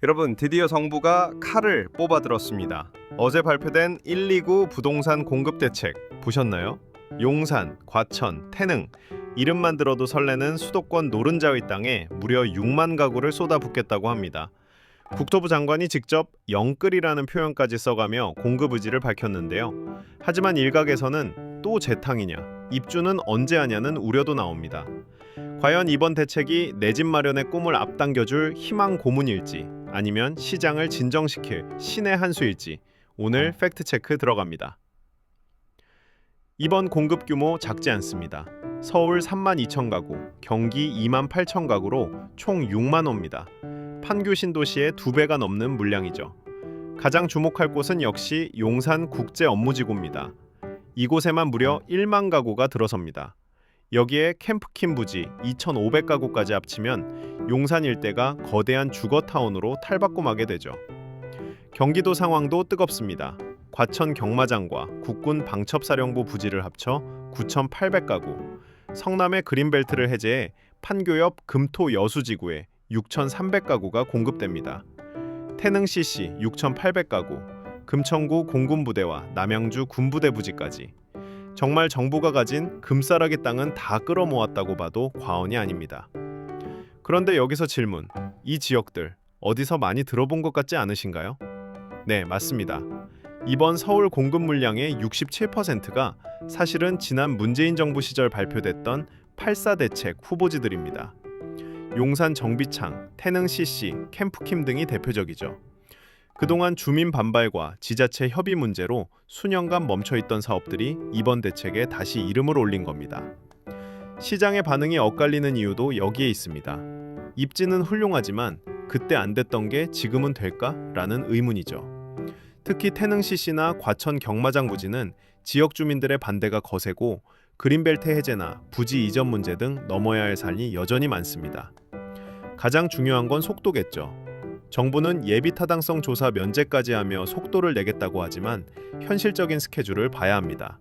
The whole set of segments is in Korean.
여러분, 드디어 정부가 칼을 뽑아들었습니다. 어제 발표된 129 부동산 공급 대책 보셨나요? 용산, 과천, 태릉, 이름만 들어도 설레는 수도권 노른자의 땅에 무려 6만 가구를 쏟아붓겠다고 합니다. 국토부 장관이 직접 영끌이라는 표현까지 써가며 공급 의지를 밝혔는데요. 하지만 일각에서는 또 재탕이냐, 입주는 언제 하냐는 우려도 나옵니다. 과연 이번 대책이 내 집 마련의 꿈을 앞당겨줄 희망 고문일지, 아니면 시장을 진정시킬 신의 한 수일지, 오늘 팩트체크 들어갑니다. 이번 공급 규모 작지 않습니다. 서울 3만 2천 가구, 경기 2만 8천 가구로 총 6만 호입니다. 판교 신도시의 2배가 넘는 물량이죠. 가장 주목할 곳은 역시 용산 국제업무지구입니다. 이곳에만 무려 1만 가구가 들어섭니다. 여기에 캠프킴 부지 2,500가구까지 합치면 용산 일대가 거대한 주거타운으로 탈바꿈하게 되죠. 경기도 상황도 뜨겁습니다. 과천 경마장과 국군 방첩사령부 부지를 합쳐 9,800가구, 성남의 그린벨트를 해제해 판교 옆 금토 여수지구에 6,300가구가 공급됩니다. 태릉 CC 6,800가구, 금천구 공군부대와 남양주 군부대 부지까지. 정말 정부가 가진 금싸라기 땅은 다 끌어모았다고 봐도 과언이 아닙니다. 그런데 여기서 질문, 이 지역들 어디서 많이 들어본 것 같지 않으신가요? 네, 맞습니다. 이번 서울 공급 물량의 67%가 사실은 지난 문재인 정부 시절 발표됐던 8.4 대책 후보지들입니다. 용산 정비창, 태릉 CC, 캠프킴 등이 대표적이죠. 그동안 주민 반발과 지자체 협의 문제로 수년간 멈춰있던 사업들이 이번 대책에 다시 이름을 올린 겁니다. 시장의 반응이 엇갈리는 이유도 여기에 있습니다. 입지는 훌륭하지만 그때 안 됐던 게 지금은 될까? 라는 의문이죠. 특히 태릉 CC나 과천 경마장 부지는 지역 주민들의 반대가 거세고 그린벨트 해제나 부지 이전 문제 등 넘어야 할 산이 여전히 많습니다. 가장 중요한 건 속도겠죠. 정부는 예비 타당성 조사 면제까지 하며 속도를 내겠다고 하지만 현실적인 스케줄을 봐야 합니다.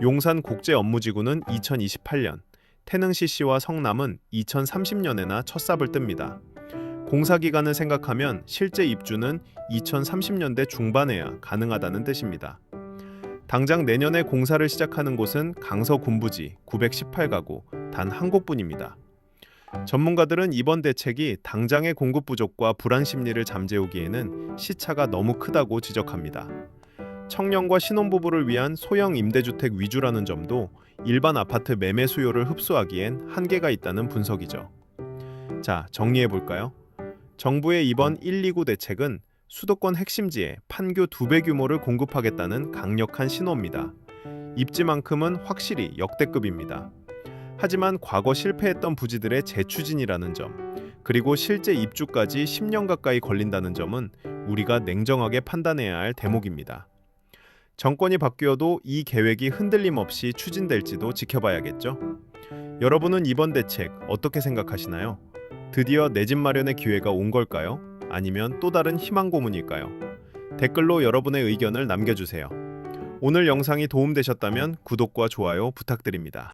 용산 국제업무지구는 2028년, 태릉 CC와 성남은 2030년에나 첫 삽을 뜹니다. 공사 기간을 생각하면 실제 입주는 2030년대 중반에야 가능하다는 뜻입니다. 당장 내년에 공사를 시작하는 곳은 강서 군부지 918가구, 단 한 곳뿐입니다. 전문가들은 이번 대책이 당장의 공급 부족과 불안 심리를 잠재우기에는 시차가 너무 크다고 지적합니다. 청년과 신혼부부를 위한 소형 임대주택 위주라는 점도 일반 아파트 매매 수요를 흡수하기엔 한계가 있다는 분석이죠. 자, 정리해볼까요? 정부의 이번 129 대책은 수도권 핵심지에 판교 2배 규모를 공급하겠다는 강력한 신호입니다. 입지만큼은 확실히 역대급입니다. 하지만 과거 실패했던 부지들의 재추진이라는 점, 그리고 실제 입주까지 10년 가까이 걸린다는 점은 우리가 냉정하게 판단해야 할 대목입니다. 정권이 바뀌어도 이 계획이 흔들림 없이 추진될지도 지켜봐야겠죠? 여러분은 이번 대책 어떻게 생각하시나요? 드디어 내 집 마련의 기회가 온 걸까요? 아니면 또 다른 희망 고문일까요? 댓글로 여러분의 의견을 남겨주세요. 오늘 영상이 도움되셨다면 구독과 좋아요 부탁드립니다.